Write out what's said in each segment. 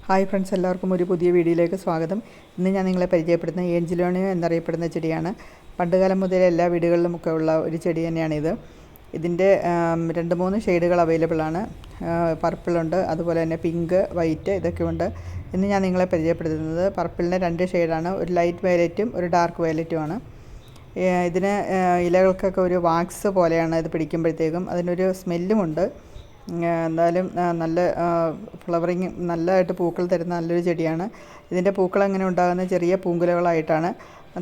Hi friends, എല്ലാവർക്കും ഒരു പുതിയ വീഡിയോയിലേക്ക് സ്വാഗതം. ഇന്ന് ഞാൻ നിങ്ങളെ പരിചയപ്പെടുന്ന ഏഞ്ചലോണിയ എന്നറിയപ്പെടുന്ന ചെടിയാണ്. പണ്ടുകാലം മുതലേ എല്ലാ വീടുകളിലുമൊക്കെ ഉള്ള ഒരു ചെടി തന്നെയാണിത്. ഇതിൻ്റെ 2-3 ഷെയ്ഡുകൾ അവൈലബിൾ ആണ്. പർപ്പിളുണ്ട്, അതുപോലെ തന്നെ പിങ്ക്, വൈറ്റ് ഇതൊക്കെയുണ്ട്. ഇന്ന് ഞാൻ നിങ്ങളെ പരിചയപ്പെടുത്തുന്നത് പർപ്പിളിൻ്റെ 2 ഷെയ്ഡാണ്. ഒരു ലൈറ്റ് വയലറ്റും ഒരു ഡാർക്ക് വയലറ്റുമാണ്. ഇതിന് ഇലകൾക്കൊക്കെ ഒരു വാക്സ് പോലെയാണ് ഇത് പിടിക്കുമ്പോഴത്തേക്കും. അതിനൊരു സ്മെല്ലുമുണ്ട്. എന്തായാലും നല്ല ഫ്ലവറിങ്, നല്ലതായിട്ട് പൂക്കൾ തരുന്ന നല്ലൊരു ചെടിയാണ്. ഇതിൻ്റെ പൂക്കൾ എങ്ങനെ ഉണ്ടാകുന്നത് ചെറിയ പൂങ്കുലകളായിട്ടാണ്.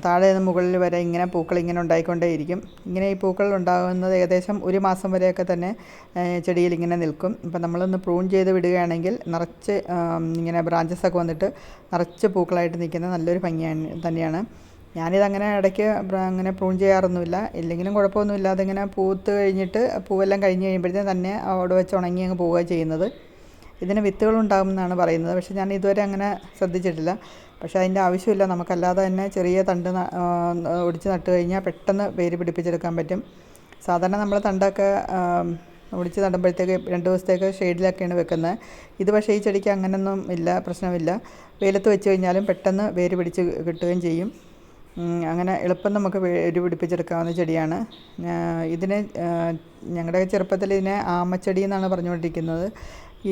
താഴെ നിന്ന് മുകളിൽ വരെ ഇങ്ങനെ പൂക്കൾ ഇങ്ങനെ ഉണ്ടായിക്കൊണ്ടേയിരിക്കും. ഇങ്ങനെ ഈ പൂക്കൾ ഉണ്ടാകുന്നത് ഏകദേശം 1 മാസം വരെയൊക്കെ തന്നെ ചെടിയിൽ ഇങ്ങനെ നിൽക്കും. ഇപ്പം നമ്മളൊന്ന് പ്രൂൺ ചെയ്ത് വിടുകയാണെങ്കിൽ നിറച്ച് ഇങ്ങനെ ബ്രാഞ്ചസൊക്കെ വന്നിട്ട് നിറച്ച് പൂക്കളായിട്ട് നിൽക്കുന്ന നല്ലൊരു ഭംഗിയാണ് തന്നെയാണ്. ഞാനിതങ്ങനെ ഇടയ്ക്ക് അങ്ങനെ പ്രൂൺ ചെയ്യാറൊന്നുമില്ല. ഇല്ലെങ്കിലും കുഴപ്പമൊന്നുമില്ല. അതിങ്ങനെ പൂത്ത് കഴിഞ്ഞിട്ട് പൂവെല്ലാം കഴിഞ്ഞ് കഴിയുമ്പോഴത്തേക്കും തന്നെ അവിടെ വെച്ച് ഉണങ്ങി അങ്ങ് പോവുക ചെയ്യുന്നത്. ഇതിന് വിത്തുകളുണ്ടാകുമെന്നാണ് പറയുന്നത്. പക്ഷേ ഞാൻ ഇതുവരെ അങ്ങനെ ശ്രദ്ധിച്ചിട്ടില്ല. പക്ഷേ അതിൻ്റെ ആവശ്യമില്ല. നമുക്കല്ലാതെ തന്നെ ചെറിയ തണ്ട് ഒടിച്ച് നട്ട് കഴിഞ്ഞാൽ പെട്ടെന്ന് വേര് പിടിപ്പിച്ചെടുക്കാൻ പറ്റും. സാധാരണ നമ്മൾ തണ്ടൊക്കെ ഒടിച്ച് നടുമ്പോഴത്തേക്ക് 2 ദിവസത്തേക്ക് ഷെയ്ഡിലൊക്കെയാണ് വെക്കുന്നത്. ഇത് പക്ഷേ ഈ ചെടിക്ക് അങ്ങനെയൊന്നും ഇല്ല, പ്രശ്നമില്ല. വെയിലത്ത് വെച്ച് കഴിഞ്ഞാലും പെട്ടെന്ന് വേര് പിടിച്ച് കിട്ടുകയും ചെയ്യും. അങ്ങനെ എളുപ്പം നമുക്ക് വേര് പിടിപ്പിച്ചെടുക്കാവുന്ന ചെടിയാണ്. ഇതിന് ഞങ്ങളുടെ ചെറുപ്പത്തിൽ ഇതിനെ ആമച്ചെടി എന്നാണ് പറഞ്ഞുകൊണ്ടിരിക്കുന്നത്.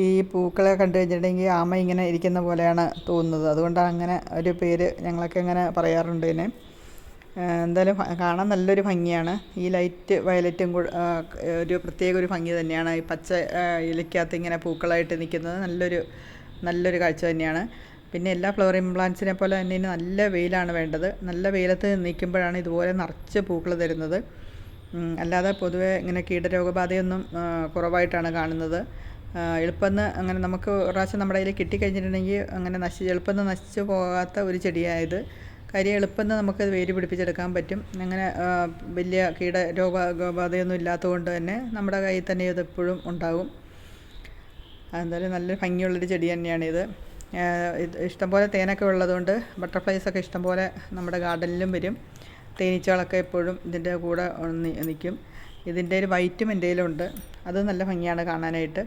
ഈ പൂക്കളെ കണ്ടു കഴിഞ്ഞിട്ടുണ്ടെങ്കിൽ ആമ ഇങ്ങനെ ഇരിക്കുന്ന പോലെയാണ് തോന്നുന്നത്. അതുകൊണ്ടാണ് അങ്ങനെ ഒരു പേര് ഞങ്ങളൊക്കെ അങ്ങനെ പറയാറുണ്ട് ഇതിനെ. എന്തായാലും കാണാൻ നല്ലൊരു ഭംഗിയാണ്. ഈ ലൈറ്റ് വയലറ്റും ഒരു പ്രത്യേക ഒരു ഭംഗി തന്നെയാണ്. ഈ പച്ച ഇലയ്ക്കകത്ത് ഇങ്ങനെ പൂക്കളായിട്ട് നിൽക്കുന്നത് നല്ലൊരു കാഴ്ച തന്നെയാണ്. പിന്നെ എല്ലാ ഫ്ലവറിങ് പ്ലാന്റ്സിനെ പോലെ തന്നെ ഇതിന് നല്ല വെയിലാണ് വേണ്ടത്. നല്ല വെയിലത്ത് നിൽക്കുമ്പോഴാണ് ഇതുപോലെ നിറച്ച് പൂക്കൾ തരുന്നത്. അല്ലാതെ പൊതുവേ ഇങ്ങനെ കീടരോഗബാധയൊന്നും കുറവായിട്ടാണ് കാണുന്നത്. എളുപ്പം അങ്ങനെ നമുക്ക് ഒരു പ്രാവശ്യം നമ്മുടെ കയ്യിൽ കിട്ടിക്കഴിഞ്ഞിട്ടുണ്ടെങ്കിൽ അങ്ങനെ എളുപ്പം നശിച്ചു പോകാത്ത ഒരു ചെടിയായത്. കാര്യം എളുപ്പം നമുക്ക് വേര് പിടിപ്പിച്ചെടുക്കാൻ പറ്റും. അങ്ങനെ വലിയ കീടരോഗബാധയൊന്നും ഇല്ലാത്തതുകൊണ്ട് തന്നെ നമ്മുടെ കയ്യിൽ തന്നെ ഇത് എപ്പോഴും ഉണ്ടാകും. എന്തായാലും നല്ല ഭംഗിയുള്ളൊരു ചെടി തന്നെയാണിത്. ഇഷ്ടംപോലെ തേനൊക്കെ ഉള്ളതുകൊണ്ട് ബട്ടർഫ്ലൈസൊക്കെ ഇഷ്ടംപോലെ നമ്മുടെ ഗാർഡനിലും വരും. തേനീച്ചകളൊക്കെ എപ്പോഴും ഇതിൻ്റെ കൂടെ നിൽക്കും. ഇതിൻ്റെ ഒരു വൈറ്റും എൻ്റെ കയ്യിലുണ്ട്. അത് നല്ല ഭംഗിയാണ് കാണാനായിട്ട്.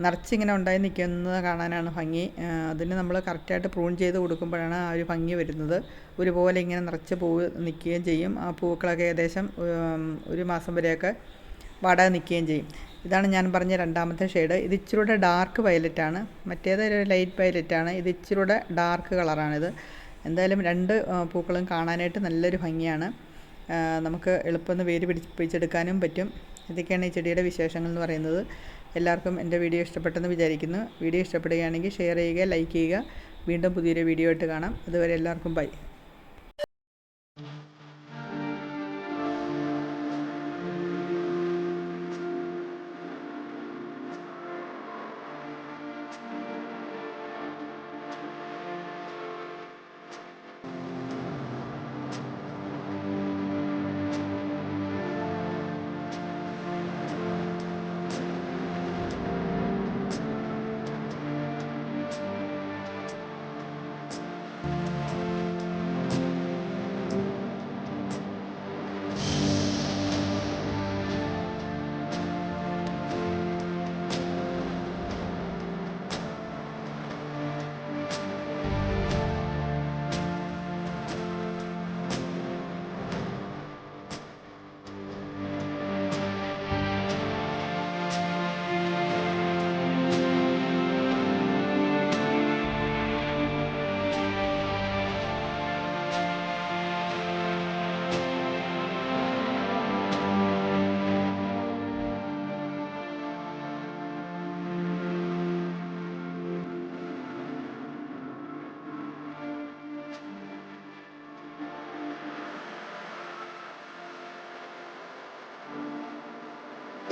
നിറച്ചിങ്ങനെ ഉണ്ടായി നിൽക്കുന്നത് കാണാനാണ് ഭംഗി. അതിന് നമ്മൾ കറക്റ്റായിട്ട് പ്രൂൺ ചെയ്ത് കൊടുക്കുമ്പോഴാണ് ആ ഒരു ഭംഗി വരുന്നത്. ഒരുപോലെ ഇങ്ങനെ നിറച്ച് പൂവ് നിൽക്കുകയും ചെയ്യും. ആ പൂക്കളൊക്കെ ഏകദേശം 1 മാസം വരെയൊക്കെ വാടാതെ നിൽക്കുകയും ചെയ്യും. ഇതാണ് ഞാൻ പറഞ്ഞ 2ാമത്തെ ഷെയ്ഡ്. ഇത് ഇച്ചിരൂടെ ഡാർക്ക് വയലറ്റാണ്. മറ്റേത് ഒരു ലൈറ്റ് വയലറ്റാണ്. ഇത് ഇച്ചിരൂടെ ഡാർക്ക് കളറാണിത്. എന്തായാലും 2 പൂക്കളും കാണാനായിട്ട് നല്ലൊരു ഭംഗിയാണ്. നമുക്ക് എളുപ്പം വേര് പിടിപ്പിച്ചെടുക്കാനും പറ്റും. ഇതൊക്കെയാണ് ഈ ചെടിയുടെ വിശേഷങ്ങൾ എന്ന് പറയുന്നത്. എല്ലാവർക്കും എൻ്റെ വീഡിയോ ഇഷ്ടപ്പെട്ടെന്ന് വിചാരിക്കുന്നു. വീഡിയോ ഇഷ്ടപ്പെടുകയാണെങ്കിൽ ഷെയർ ചെയ്യുക, ലൈക്ക് ചെയ്യുക. വീണ്ടും പുതിയൊരു വീഡിയോ ആയിട്ട് കാണാം. അതുവരെ എല്ലാവർക്കും ബൈ.